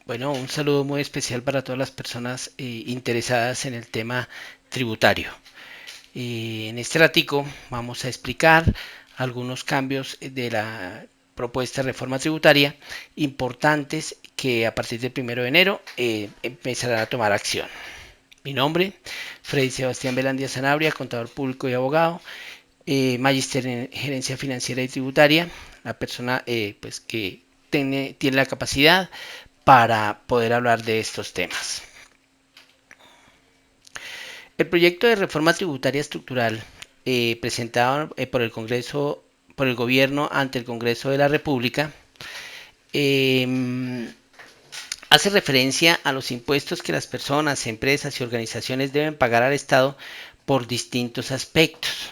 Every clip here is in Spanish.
Bueno, un saludo muy especial para todas las personas interesadas en el tema tributario. En este ratico vamos a explicar algunos cambios de la propuesta de reforma tributaria importantes que a partir del 1 de enero empezarán a tomar acción. Mi nombre, Freddy Sebastián Belandia Sanabria, contador público y abogado, magíster en gerencia financiera y tributaria, la persona pues que tiene la capacidad para poder hablar de estos temas. El proyecto de reforma tributaria estructural presentado por el Congreso, por el Gobierno ante el Congreso de la República, eh, hace referencia a los impuestos que las personas, empresas y organizaciones deben pagar al Estado por distintos aspectos.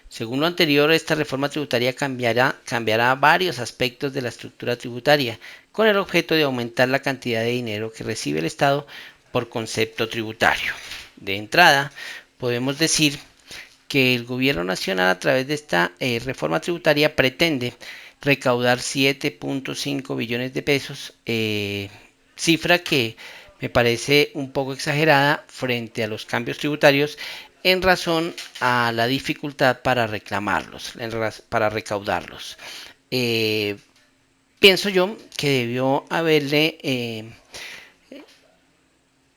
Según lo anterior, esta reforma tributaria cambiará varios aspectos de la estructura tributaria, con el objeto de aumentar la cantidad de dinero que recibe el Estado por concepto tributario. De entrada, podemos decir que el Gobierno Nacional, a través de esta reforma tributaria, pretende recaudar 7.5 billones de pesos, cifra que me parece un poco exagerada frente a los cambios tributarios en razón a la dificultad para reclamarlos, para recaudarlos. Eh, Pienso yo que debió haberle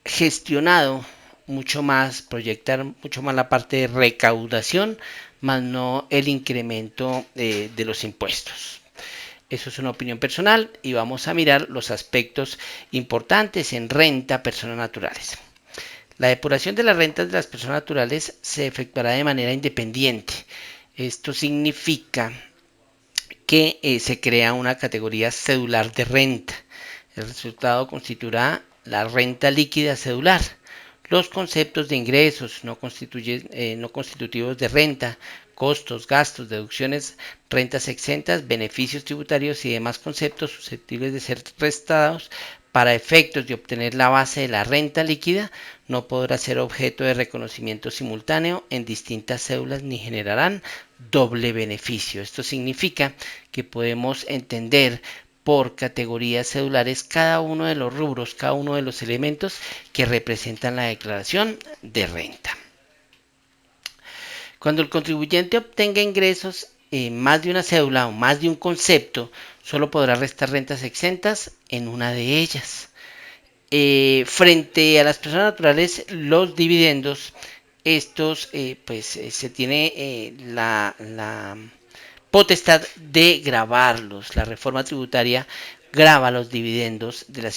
gestionado mucho más, proyectar mucho más la parte de recaudación, más no el incremento de los impuestos. Eso es una opinión personal y vamos a mirar los aspectos importantes en renta a personas naturales. La depuración de las rentas de las personas naturales se efectuará de manera independiente. Esto significa que se crea una categoría cedular de renta. El resultado constituirá la renta líquida cedular. Los conceptos de ingresos no constitutivos de renta, costos, gastos, deducciones, rentas exentas, beneficios tributarios y demás conceptos susceptibles de ser restados para efectos de obtener la base de la renta líquida no podrá ser objeto de reconocimiento simultáneo en distintas cédulas ni generarán doble beneficio. Esto significa que podemos entender por categorías cedulares cada uno de los rubros, cada uno de los elementos que representan la declaración de renta. Cuando el contribuyente obtenga ingresos en más de una cédula o más de un concepto, solo podrá restar rentas exentas en una de ellas. Frente a las personas naturales, los dividendos, estos se tiene la potestad de gravarlos. La reforma tributaria grava los dividendos de la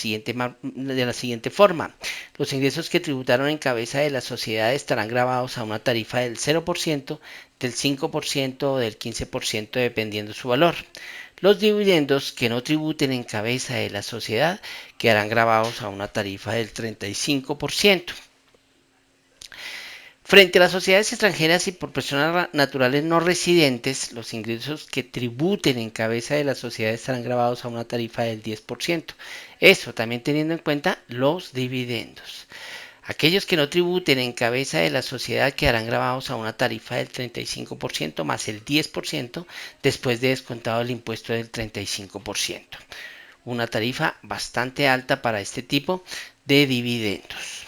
siguiente forma. Los ingresos que tributaron en cabeza de la sociedad estarán grabados a una tarifa del 0%, del 5% o del 15% dependiendo su valor. Los dividendos que no tributen en cabeza de la sociedad quedarán grabados a una tarifa del 35%. Frente a las sociedades extranjeras y por personas naturales no residentes, los ingresos que tributen en cabeza de la sociedad estarán grabados a una tarifa del 10%. Eso también teniendo en cuenta los dividendos. Aquellos que no tributen en cabeza de la sociedad quedarán grabados a una tarifa del 35% más el 10% después de descontado el impuesto del 35%. Una tarifa bastante alta para este tipo de dividendos.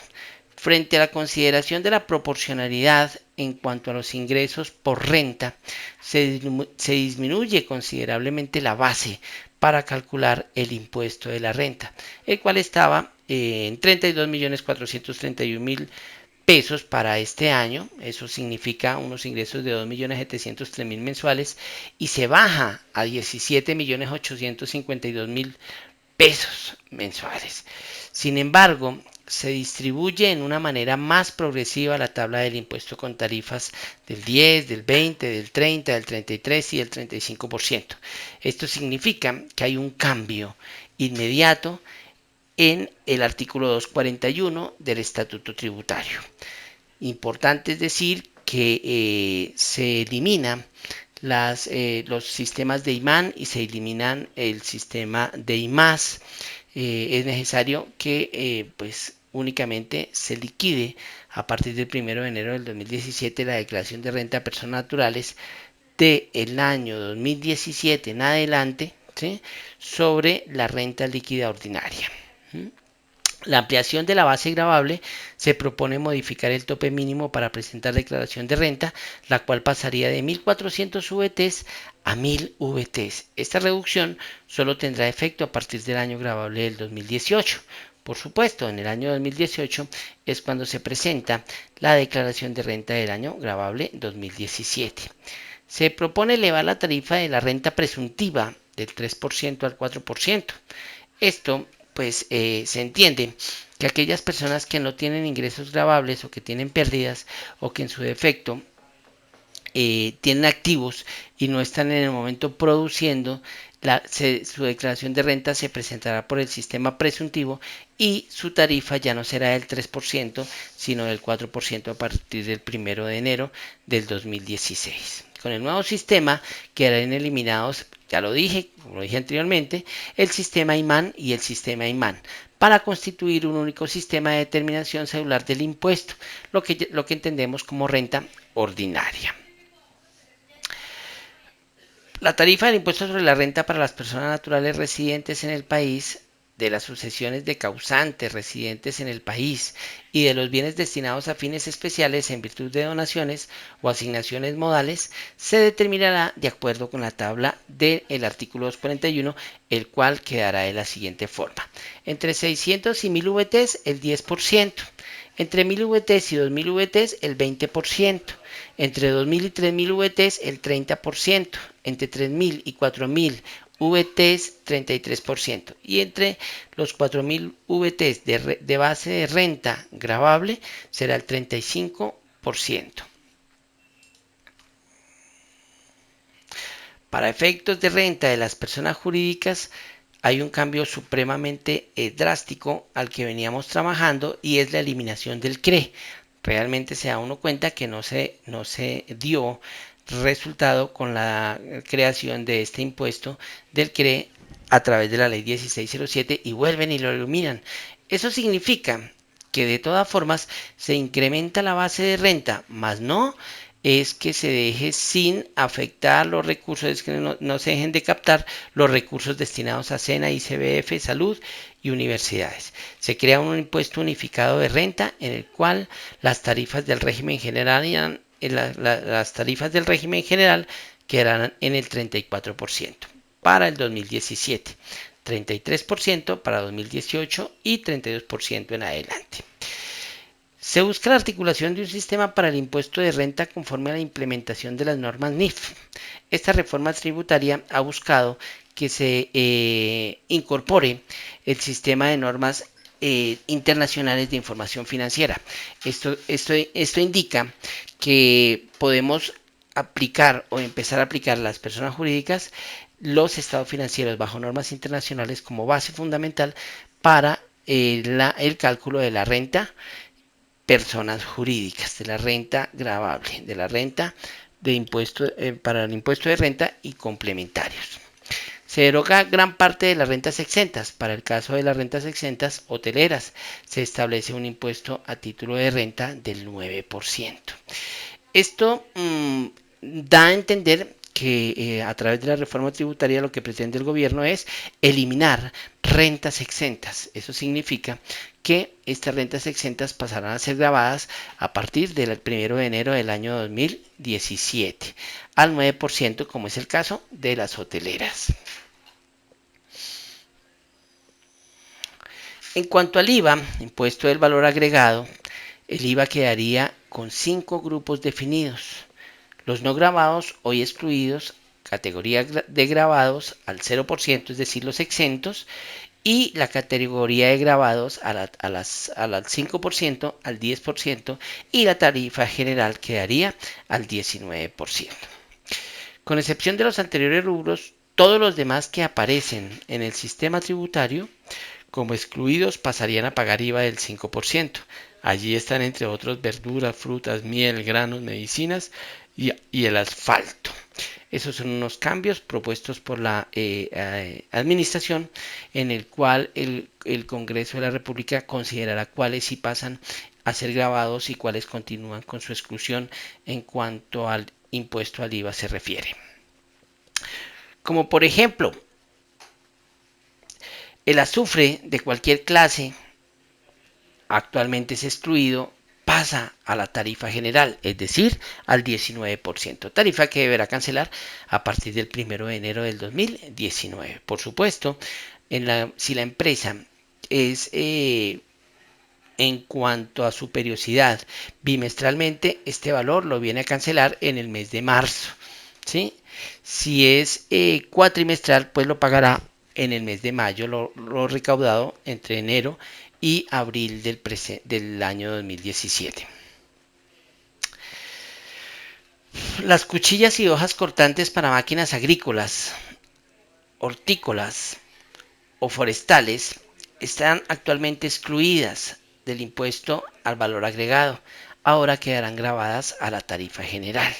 Frente a la consideración de la proporcionalidad en cuanto a los ingresos por renta, se disminuye considerablemente la base para calcular el impuesto de la renta, el cual estaba en 32.431.000 pesos para este año. Eso significa unos ingresos de 2.703.000 mensuales y se baja a 17.852.000 pesos mensuales. Sin embargo, se distribuye en una manera más progresiva la tabla del impuesto con tarifas del 10, del 20, del 30, del 33 y del 35%. Esto significa que hay un cambio inmediato en el artículo 241 del Estatuto Tributario. Importante es decir que se elimina los sistemas de IMAN y se eliminan el sistema de IMAS. Es necesario que pues únicamente se liquide a partir del 1 de enero del 2017 la declaración de renta a personas naturales del año 2017 en adelante, ¿sí?, sobre la renta líquida ordinaria. La ampliación de la base gravable se propone modificar el tope mínimo para presentar declaración de renta, la cual pasaría de 1.400 VTs a 1.000 VTs. Esta reducción solo tendrá efecto a partir del año gravable del 2018. Por supuesto, en el año 2018 es cuando se presenta la declaración de renta del año gravable 2017. Se propone elevar la tarifa de la renta presuntiva del 3% al 4%. Esto, pues, se entiende que aquellas personas que no tienen ingresos gravables o que tienen pérdidas o que en su defecto tienen activos y no están en el momento produciendo, su declaración de renta se presentará por el sistema presuntivo y su tarifa ya no será del 3%, sino del 4% a partir del 1 de enero del 2016. Con el nuevo sistema quedarán eliminados, ya lo dije, como lo dije anteriormente, el sistema IMAN y el sistema IMAN para constituir un único sistema de determinación cedular del impuesto, lo que entendemos como renta ordinaria. La tarifa del impuesto sobre la renta para las personas naturales residentes en el país, de las sucesiones de causantes residentes en el país y de los bienes destinados a fines especiales en virtud de donaciones o asignaciones modales se determinará de acuerdo con la tabla del artículo 241, el cual quedará de la siguiente forma. Entre 600 y 1000 VTs el 10%, entre 1000 VTs y 2000 VTs el 20%, entre 2000 y 3000 VTs el 30%, entre 3000 y 4000 VTs 33% y entre los 4000 VTs de base de renta gravable será el 35%. Para efectos de renta de las personas jurídicas hay un cambio supremamente drástico al que veníamos trabajando y es la eliminación del CRE. Realmente se da uno cuenta que no se dio resultado con la creación de este impuesto del CRE a través de la ley 1607 y vuelven y lo eliminan. Eso significa que de todas formas se incrementa la base de renta, más no es que se deje sin afectar los recursos, es que no se dejen de captar los recursos destinados a SENA, ICBF, salud y universidades. Se crea un impuesto unificado de renta en el cual las tarifas del régimen general las tarifas del régimen general quedarán en el 34% para el 2017, 33% para 2018 y 32% en adelante. Se busca la articulación de un sistema para el impuesto de renta conforme a la implementación de las normas NIF. Esta reforma tributaria ha buscado que se incorpore el sistema de normas internacionales de información financiera. Esto indica que podemos aplicar o empezar a aplicar a las personas jurídicas los estados financieros bajo normas internacionales como base fundamental para el cálculo de la renta personas jurídicas, de la renta gravable, de la renta de impuesto para el impuesto de renta y complementarios. Se deroga gran parte de las rentas exentas. Para el caso de las rentas exentas hoteleras, se establece un impuesto a título de renta del 9%. Esto da a entender que a través de la reforma tributaria lo que pretende el gobierno es eliminar rentas exentas. Eso significa que estas rentas exentas pasarán a ser grabadas a partir del 1 de enero del año 2017 al 9%, como es el caso de las hoteleras. En cuanto al IVA, impuesto del valor agregado, el IVA quedaría con 5 grupos definidos. Los no grabados, hoy excluidos, categoría de grabados al 0%, es decir, los exentos, y la categoría de grabados al 5%, al 10%, y la tarifa general quedaría al 19%. Con excepción de los anteriores rubros, todos los demás que aparecen en el sistema tributario como excluidos pasarían a pagar IVA del 5%. Allí están entre otros verduras, frutas, miel, granos, medicinas y el asfalto. Esos son unos cambios propuestos por la administración en el cual el Congreso de la República considerará cuáles sí pasan a ser grabados y cuáles continúan con su exclusión en cuanto al impuesto al IVA se refiere. Como por ejemplo, El azufre de cualquier clase actualmente es excluido, pasa a la tarifa general, es decir, al 19%, tarifa que deberá cancelar a partir del 1 de enero del 2019. Por supuesto, si la empresa es en cuanto a su periodicidad bimestralmente, este valor lo viene a cancelar en el mes de marzo, ¿sí? Si es cuatrimestral, pues lo pagará en el mes de mayo, lo recaudado entre enero y abril del año 2017. Las cuchillas y hojas cortantes para máquinas agrícolas, hortícolas o forestales están actualmente excluidas del impuesto al valor agregado. Ahora quedarán grabadas a la tarifa general.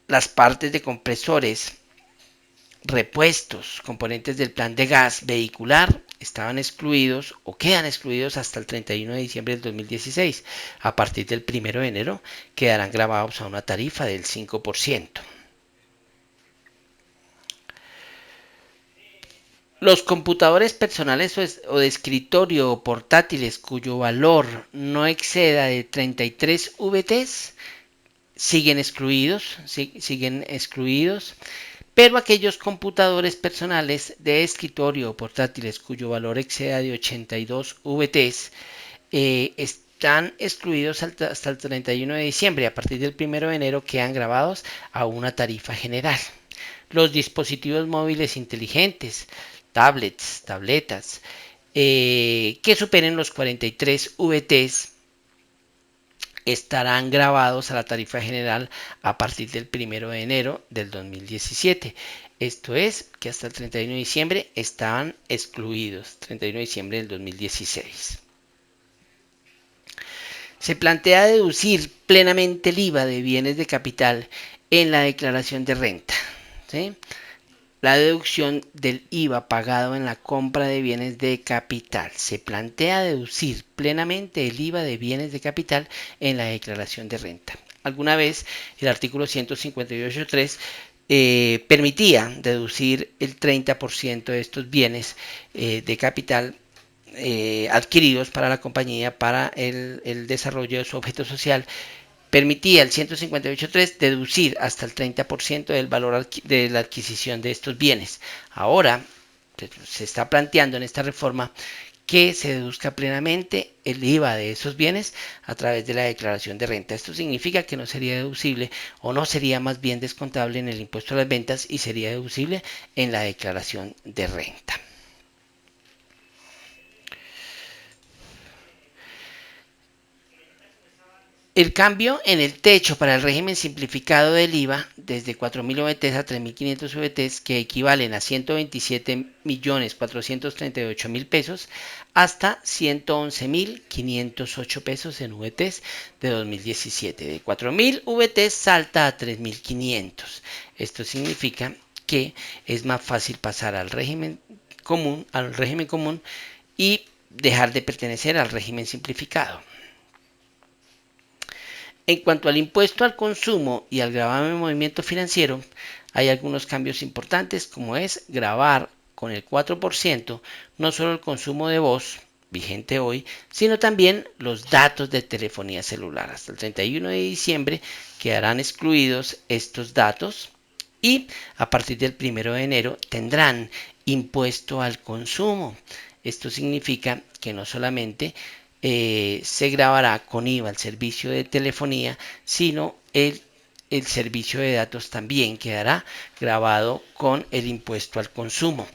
Las partes de compresores, repuestos, componentes del plan de gas vehicular estaban excluidos o quedan excluidos hasta el 31 de diciembre del 2016. A partir del 1 de enero quedarán grabados a una tarifa del 5%. Los computadores personales o de escritorio o portátiles cuyo valor no exceda de 33 VTs siguen excluidos, pero aquellos computadores personales de escritorio o portátiles cuyo valor exceda de 82 VTs están excluidos hasta el 31 de diciembre. A partir del 1 de enero quedan grabados a una tarifa general. Los dispositivos móviles inteligentes, tablets, tabletas, que superen los 43 VTs estarán grabados a la tarifa general a partir del 1 de enero del 2017. Esto es que hasta el 31 de diciembre estaban excluidos, 31 de diciembre del 2016. Se plantea deducir plenamente el IVA de bienes de capital en la declaración de renta, ¿sí? La deducción del IVA pagado en la compra de bienes de capital. Se plantea deducir plenamente el IVA de bienes de capital en la declaración de renta. Alguna vez el artículo 158.3 permitía deducir el 30% de estos bienes de capital adquiridos para la compañía para el desarrollo de su objeto social. Permitía el 158.3 deducir hasta el 30% del valor de la adquisición de estos bienes. Ahora se está planteando en esta reforma que se deduzca plenamente el IVA de esos bienes a través de la declaración de renta. Esto significa que no sería deducible o no sería más bien descontable en el impuesto a las ventas y sería deducible en la declaración de renta. El cambio en el techo para el régimen simplificado del IVA desde 4.000 VTs a 3.500 VTs, que equivalen a 127.438.000 pesos, hasta 111.508 pesos en VTs de 2017. De 4.000 VTs salta a 3.500. Esto significa que es más fácil pasar al régimen común y dejar de pertenecer al régimen simplificado. En cuanto al impuesto al consumo y al gravamen de movimiento financiero, hay algunos cambios importantes, como es gravar con el 4% no solo el consumo de voz, vigente hoy, sino también los datos de telefonía celular. Hasta el 31 de diciembre quedarán excluidos estos datos y a partir del 1 de enero tendrán impuesto al consumo. Esto significa que no solamente se grabará con IVA el servicio de telefonía, sino el servicio de datos también quedará grabado con el impuesto al consumo.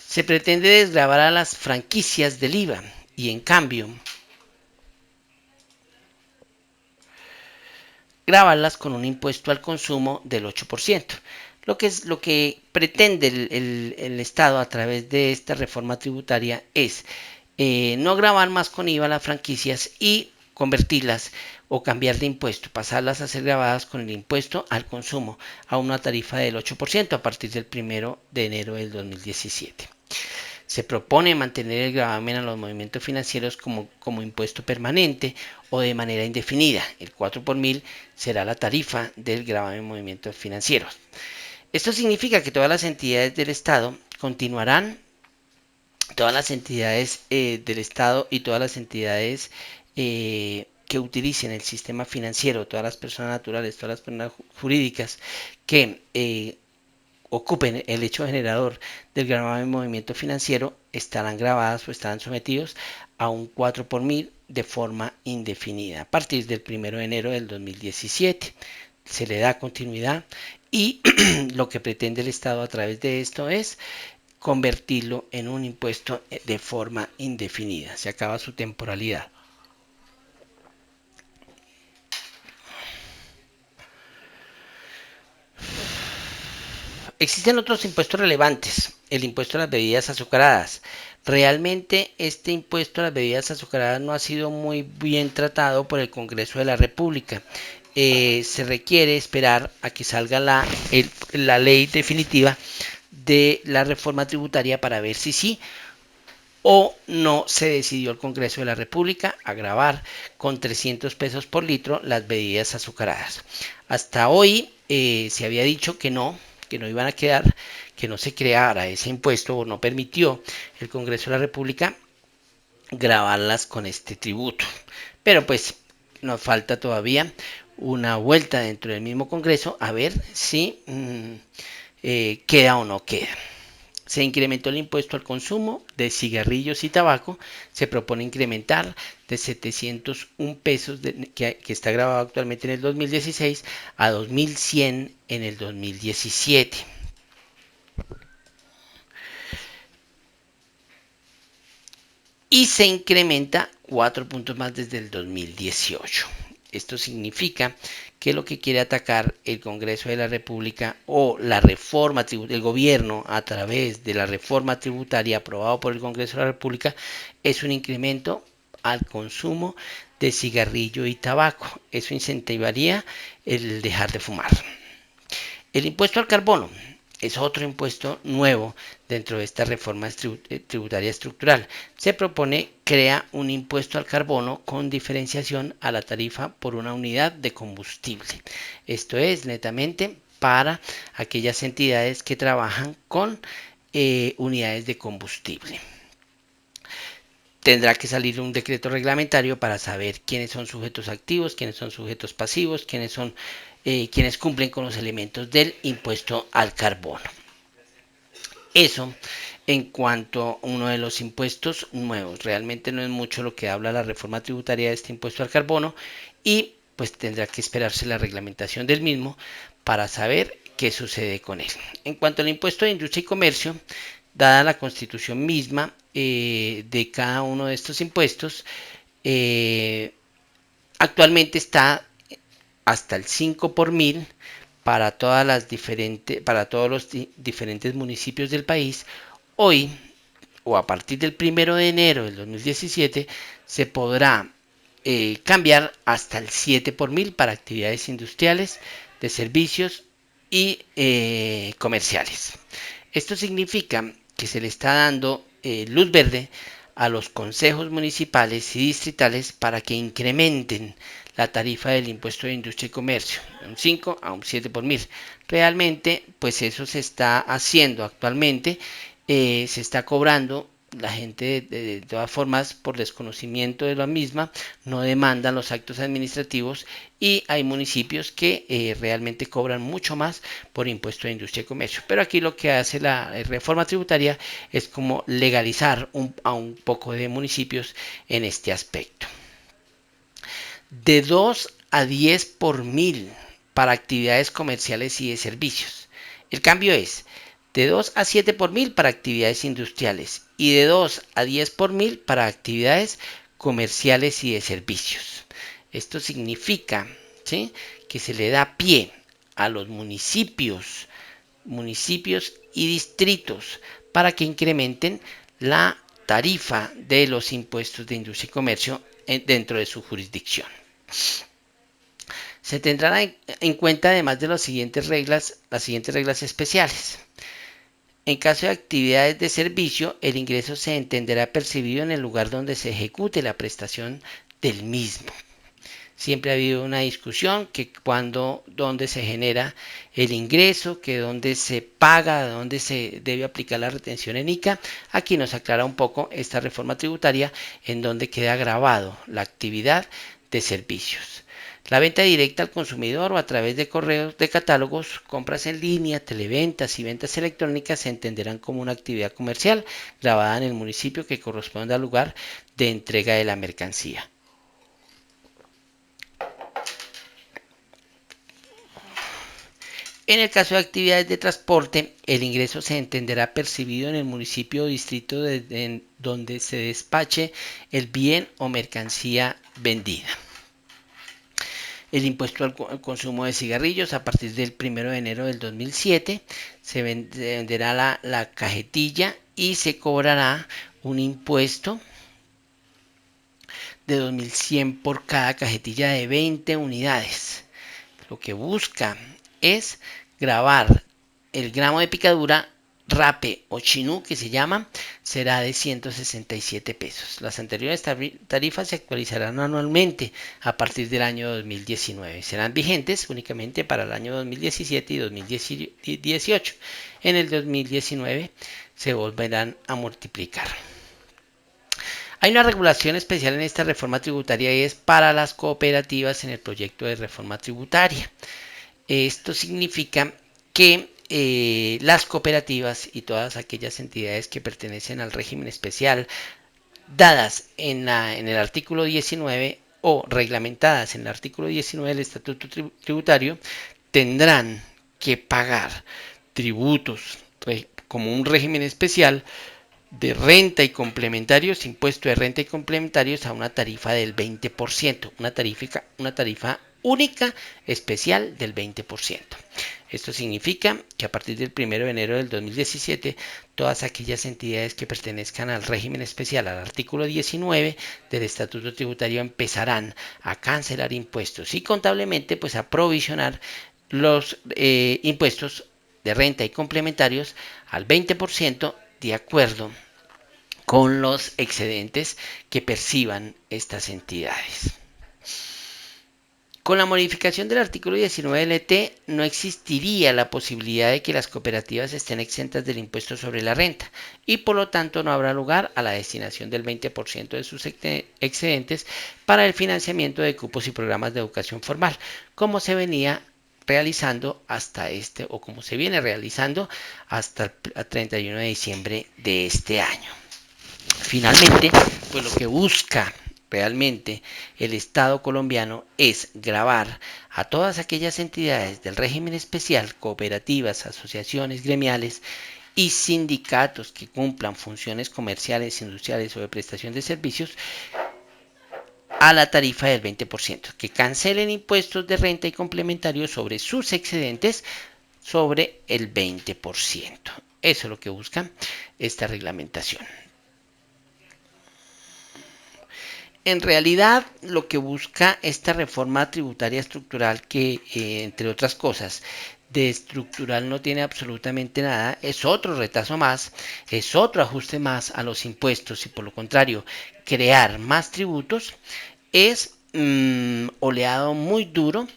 Se pretende desgravar a las franquicias del IVA y en cambio grabarlas con un impuesto al consumo del 8%. Lo que pretende el Estado a través de esta reforma tributaria es no grabar más con IVA las franquicias y convertirlas o cambiar de impuesto, pasarlas a ser grabadas con el impuesto al consumo a una tarifa del 8% a partir del 1 de enero del 2017. Se propone mantener el gravamen a los movimientos financieros como impuesto permanente o de manera indefinida. El 4 por mil será la tarifa del gravamen de movimientos financieros. Esto significa que todas las entidades del Estado continuarán, todas las entidades del Estado y todas las entidades que utilicen el sistema financiero, todas las personas naturales, todas las personas jurídicas que ocupen el hecho generador del gravamen movimiento financiero estarán grabadas o estarán sometidos a un 4 por mil de forma indefinida a partir del 1 de enero del 2017. Se le da continuidad y lo que pretende el Estado a través de esto es convertirlo en un impuesto de forma indefinida. Se acaba su temporalidad. Existen otros impuestos relevantes. El impuesto a las bebidas azucaradas. Realmente este impuesto a las bebidas azucaradas no ha sido muy bien tratado por el Congreso de la República. Se requiere esperar a que salga la ley definitiva de la reforma tributaria para ver si sí o no se decidió el Congreso de la República a gravar con 300 pesos por litro las bebidas azucaradas. Hasta hoy se había dicho que no iban a quedar, que no se creara ese impuesto o no permitió el Congreso de la República grabarlas con este tributo. Pero pues nos falta todavía una vuelta dentro del mismo Congreso a ver si queda o no queda. Se incrementó el impuesto al consumo de cigarrillos y tabaco. Se propone incrementar de 701 pesos que está grabado actualmente en el 2016 a 2100 en el 2017. Y se incrementa 4 puntos más desde el 2018. Esto significa que lo que quiere atacar el Congreso de la República o la reforma del gobierno a través de la reforma tributaria aprobada por el Congreso de la República es un incremento al consumo de cigarrillo y tabaco. Eso incentivaría el dejar de fumar. El impuesto al carbono es otro impuesto nuevo dentro de esta reforma tributaria estructural. Se propone crear un impuesto al carbono con diferenciación a la tarifa por una unidad de combustible. Esto es netamente para aquellas entidades que trabajan con unidades de combustible. Tendrá que salir un decreto reglamentario para saber quiénes son sujetos activos, quiénes son sujetos pasivos, quienes cumplen con los elementos del impuesto al carbono. Eso en cuanto a uno de los impuestos nuevos. Realmente no es mucho lo que habla la reforma tributaria de este impuesto al carbono y pues tendrá que esperarse la reglamentación del mismo para saber qué sucede con él. En cuanto al impuesto de industria y comercio, dada la constitución misma de cada uno de estos impuestos, actualmente está hasta el 5 por mil para todos los diferentes municipios del país. Hoy o a partir del 1 de enero del 2017 se podrá cambiar hasta el 7 por mil para actividades industriales, de servicios y comerciales. Esto significa que se le está dando luz verde a los consejos municipales y distritales para que incrementen la tarifa del impuesto de industria y comercio de un 5 a un 7 por mil. Realmente, pues eso se está haciendo actualmente, se está cobrando. La gente de todas formas por desconocimiento de la misma no demandan los actos administrativos y hay municipios que realmente cobran mucho más por impuesto de industria y comercio. Pero aquí lo que hace la reforma tributaria es como legalizar a un poco de municipios en este aspecto. De 2 a 10 por mil para actividades comerciales y de servicios. El cambio es de 2 a 7 por mil para actividades industriales y de 2 a 10 por mil para actividades comerciales y de servicios. Esto significa, ¿sí?, que se le da pie a los municipios y distritos para que incrementen la tarifa de los impuestos de industria y comercio dentro de su jurisdicción. Se tendrán en cuenta además de las siguientes reglas especiales. En caso de actividades de servicio, el ingreso se entenderá percibido en el lugar donde se ejecute la prestación del mismo. Siempre ha habido una discusión que dónde se genera el ingreso, que dónde se paga, dónde se debe aplicar la retención en ICA. Aquí nos aclara un poco esta reforma tributaria en donde queda grabado la actividad de servicios. La venta directa al consumidor o a través de correos de catálogos, compras en línea, televentas y ventas electrónicas se entenderán como una actividad comercial grabada en el municipio que corresponde al lugar de entrega de la mercancía. En el caso de actividades de transporte, el ingreso se entenderá percibido en el municipio o distrito donde se despache el bien o mercancía vendida. El impuesto al consumo de cigarrillos a partir del 1 de enero del 2007 se venderá la cajetilla y se cobrará un impuesto de 2.100 por cada cajetilla de 20 unidades. Lo que busca es grabar el gramo de picadura rape o chinú, que se llama, será de 167 pesos. Las anteriores tarifas se actualizarán anualmente a partir del año 2019. Serán vigentes únicamente para el año 2017 y 2018. En el 2019 se volverán a multiplicar. Hay una regulación especial en esta reforma tributaria y es para las cooperativas en el proyecto de reforma tributaria. Esto significa que las cooperativas y todas aquellas entidades que pertenecen al régimen especial dadas en el artículo 19 o reglamentadas en el artículo 19 del Estatuto Tributario tendrán que pagar tributos como un régimen especial de renta y complementarios, impuesto de renta y complementarios a una tarifa del 20%, una tarifa única especial del 20%. Esto significa que a partir del 1 de enero del 2017, todas aquellas entidades que pertenezcan al régimen especial, al artículo 19 del Estatuto Tributario, empezarán a cancelar impuestos y contablemente pues a provisionar los impuestos de renta y complementarios al 20% de acuerdo con los excedentes que perciban estas entidades. Con la modificación del artículo 19 del ET no existiría la posibilidad de que las cooperativas estén exentas del impuesto sobre la renta y por lo tanto no habrá lugar a la destinación del 20% de sus excedentes para el financiamiento de cupos y programas de educación formal, como se venía realizando como se viene realizando hasta el 31 de diciembre de este año. Finalmente, pues lo que busca realmente el Estado colombiano es gravar a todas aquellas entidades del régimen especial, cooperativas, asociaciones gremiales y sindicatos que cumplan funciones comerciales, industriales o de prestación de servicios a la tarifa del 20%, que cancelen impuestos de renta y complementarios sobre sus excedentes sobre el 20%. Eso es lo que busca esta reglamentación. En realidad, lo que busca esta reforma tributaria estructural, que entre otras cosas, de estructural no tiene absolutamente nada, es otro retazo más, es otro ajuste más a los impuestos y por lo contrario, crear más tributos, es oleado muy duro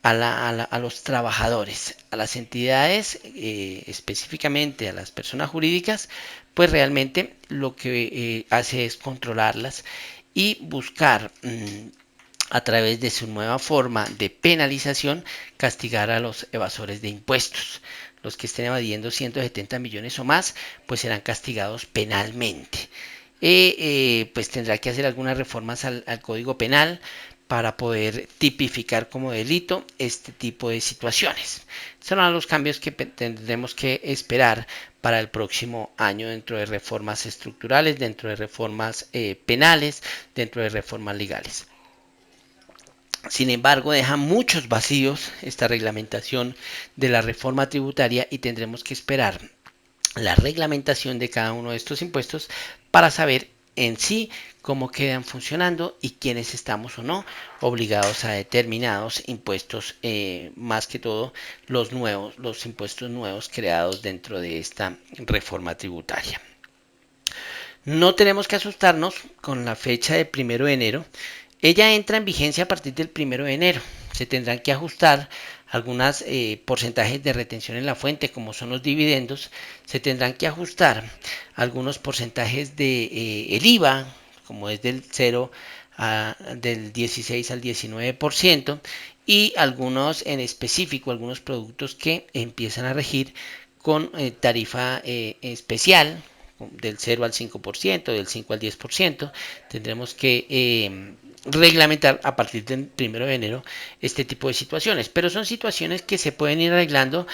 a los trabajadores, a las entidades, específicamente a las personas jurídicas, pues realmente lo que hace es controlarlas y buscar a través de su nueva forma de penalización castigar a los evasores de impuestos. Los que estén evadiendo 170 millones o más pues serán castigados penalmente. Pues tendrá que hacer algunas reformas al Código Penal para poder tipificar como delito este tipo de situaciones. Son los cambios que tendremos que esperar para el próximo año dentro de reformas estructurales, dentro de reformas penales, dentro de reformas legales. Sin embargo, deja muchos vacíos esta reglamentación de la reforma tributaria y tendremos que esperar la reglamentación de cada uno de estos impuestos para saber en sí, cómo quedan funcionando y quiénes estamos o no obligados a determinados impuestos, más que todo los impuestos nuevos creados dentro de esta reforma tributaria. No tenemos que asustarnos con la fecha del 1 de enero. Ella entra en vigencia a partir del 1 de enero. Se tendrán que ajustar algunos porcentajes de retención en la fuente, como son los dividendos. Se tendrán que ajustar algunos porcentajes de el IVA, como es del 16 al 19%, y algunos en específico, algunos productos que empiezan a regir con tarifa especial, del 0 al 5%, del 5 al 10%. Tendremos que reglamentar a partir del 1 de enero este tipo de situaciones, pero son situaciones que se pueden ir arreglando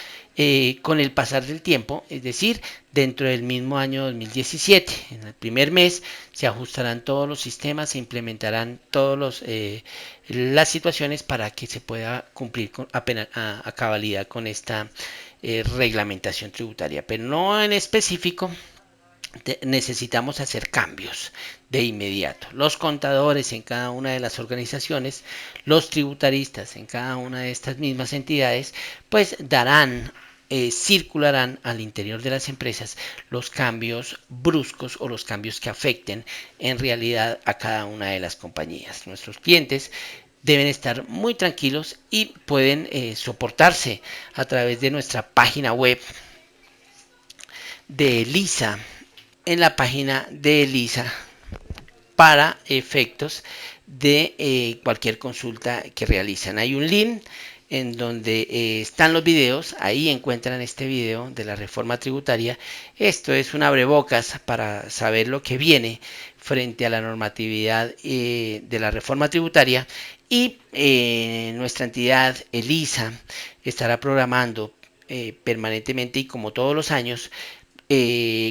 con el pasar del tiempo, es decir, dentro del mismo año 2017. En el primer mes se ajustarán todos los sistemas, se implementarán todas las situaciones para que se pueda cumplir a cabalidad con esta reglamentación tributaria, pero no en específico necesitamos hacer cambios de inmediato. Los contadores en cada una de las organizaciones, los tributaristas en cada una de estas mismas entidades, pues circularán al interior de las empresas los cambios bruscos o los cambios que afecten en realidad a cada una de las compañías. Nuestros clientes deben estar muy tranquilos y pueden soportarse a través de nuestra página web de ELISA, en la página de ELISA, para efectos de cualquier consulta que realicen. Hay un link en donde están los videos, ahí encuentran este video de la reforma tributaria. Esto es un abrebocas para saber lo que viene frente a la normatividad de la reforma tributaria, y nuestra entidad ELISA estará programando permanentemente y como todos los años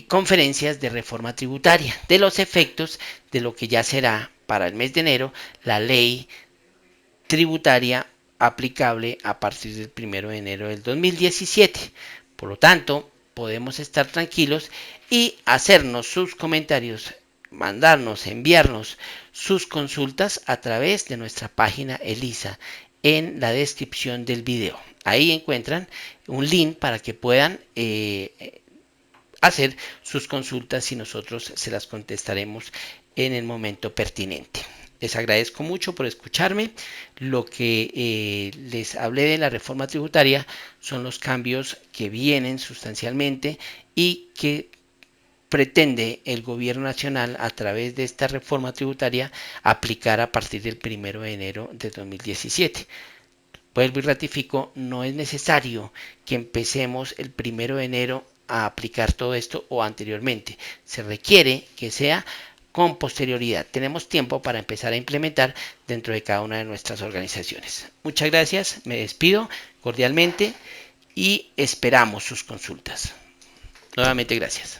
conferencias de reforma tributaria, de los efectos de lo que ya será para el mes de enero la ley tributaria aplicable a partir del 1 de enero del 2017. Por lo tanto, podemos estar tranquilos y hacernos sus comentarios, enviarnos sus consultas a través de nuestra página ELISA en la descripción del video. Ahí encuentran un link para que puedan hacer sus consultas y nosotros se las contestaremos en el momento pertinente. Les agradezco mucho por escucharme. Lo que les hablé de la reforma tributaria son los cambios que vienen sustancialmente y que pretende el gobierno nacional a través de esta reforma tributaria aplicar a partir del 1 de enero de 2017. Vuelvo y ratifico, no es necesario que empecemos el 1 de enero a aplicar todo esto o anteriormente. Se requiere que sea con posterioridad. Tenemos tiempo para empezar a implementar dentro de cada una de nuestras organizaciones. Muchas gracias, me despido cordialmente y esperamos sus consultas. Nuevamente gracias.